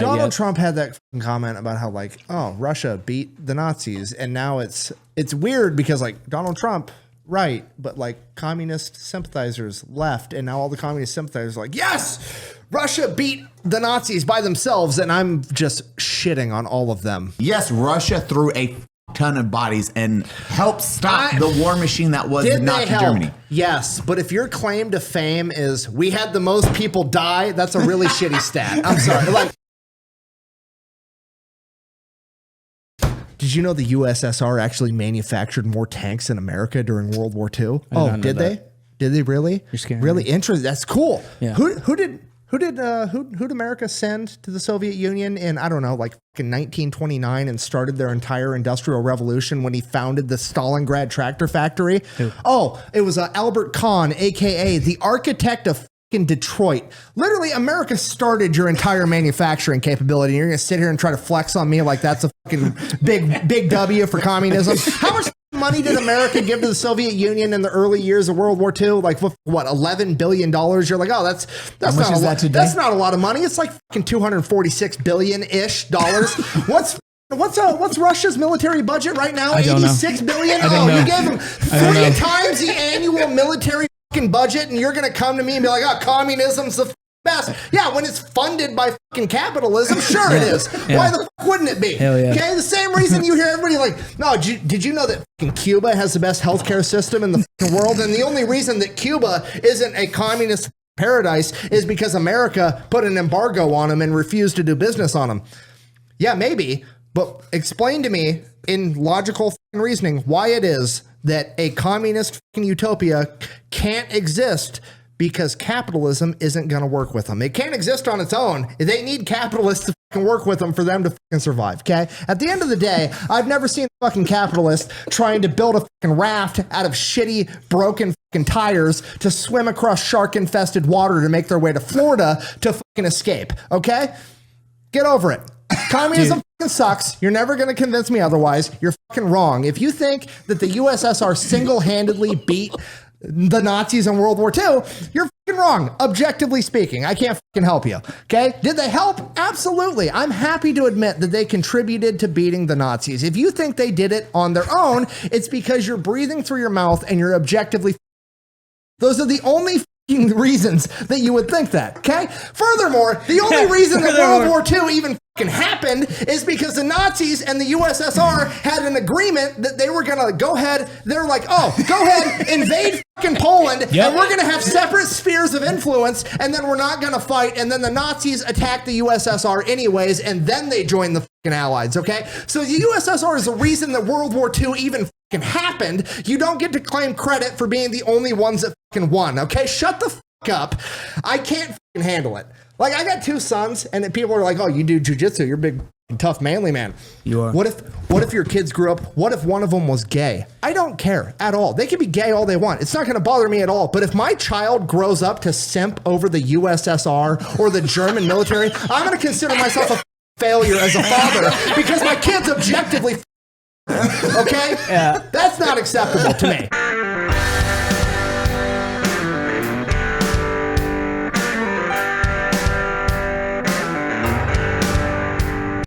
Donald Trump had that comment about how like, oh, Russia beat the Nazis, and now it's weird because like Donald Trump, right, but like communist sympathizers left, and now all the communist sympathizers are like, yes, Russia beat the Nazis by themselves, and I'm just shitting on all of them. Yes, Russia threw a ton of bodies and helped stop the war machine that was Nazi Germany. Yes, but if your claim to fame is we had the most people die, that's a really shitty stat. I'm sorry. Like, did you know the USSR actually manufactured more tanks than America during World War II? Oh, did they? Did they really? You're scaring really me. interesting. That's cool. Yeah. Who'd America send to the Soviet Union in, I don't know, like in 1929 and started their entire industrial revolution when he founded the Stalingrad tractor factory? Who? Oh, it was Albert Kahn, aka the architect of fucking Detroit. Literally, America started your entire manufacturing capability. And you're gonna sit here and try to flex on me like that's a fucking big W for communism. How much money did America give to the Soviet Union in the early years of World War II? Like what, $11 billion? You're like, oh, that's not a lot. That's not a lot of money. It's like fucking $246 billion-ish dollars. What's Russia's military budget right now? $86 billion? Oh, you gave them 3 times the annual military fucking budget, and you're gonna come to me and be like, oh, communism's the best. Yeah, when it's funded by fucking capitalism, sure it is. Why the fuck wouldn't it be? Hell yeah. Okay, the same reason you hear everybody like, no, did you know that fucking Cuba has the best healthcare system in the fucking world? And the only reason that Cuba isn't a communist paradise is because America put an embargo on them and refused to do business on them. Yeah, maybe, but explain to me in logical fucking reasoning why it is that a communist fucking utopia can't exist because capitalism isn't going to work with them. It can't exist on its own. They need capitalists to fucking work with them for them to fucking survive, okay? At the end of the day, I've never seen a fucking capitalist trying to build a fucking raft out of shitty, broken fucking tires to swim across shark-infested water to make their way to Florida to fucking escape, okay? Get over it. Communism fucking sucks. You're never going to convince me otherwise. You're fucking wrong. If you think that the USSR single-handedly beat the Nazis in World War II, you're fucking wrong. Objectively speaking, I can't fucking help you. Okay? Did they help? Absolutely. I'm happy to admit that they contributed to beating the Nazis. If you think they did it on their own, it's because you're breathing through your mouth and you're objectively. Those are the only fucking reasons that you would think that. Okay? Furthermore, the only reason that World War II even fucking happened is because the Nazis and the USSR had an agreement that they were gonna go ahead. They're like, oh, go ahead, invade fucking Poland, and we're gonna have separate spheres of influence, and then we're not gonna fight. And then the Nazis attack the USSR anyways, and then they join the fucking Allies. Okay, so the USSR is the reason that World War II even fucking happened. You don't get to claim credit for being the only ones that fucking won. Okay, shut the fuck up. I can't fucking handle it. Like, I got 2 sons, and then people are like, oh, you do jujitsu, you're a big, tough, manly man. You are. What if your kids grew up, what if one of them was gay? I don't care at all. They can be gay all they want. It's not going to bother me at all. But if my child grows up to simp over the USSR or the German military, I'm going to consider myself a failure as a father because my kid's objectively okay? Yeah. That's not acceptable to me.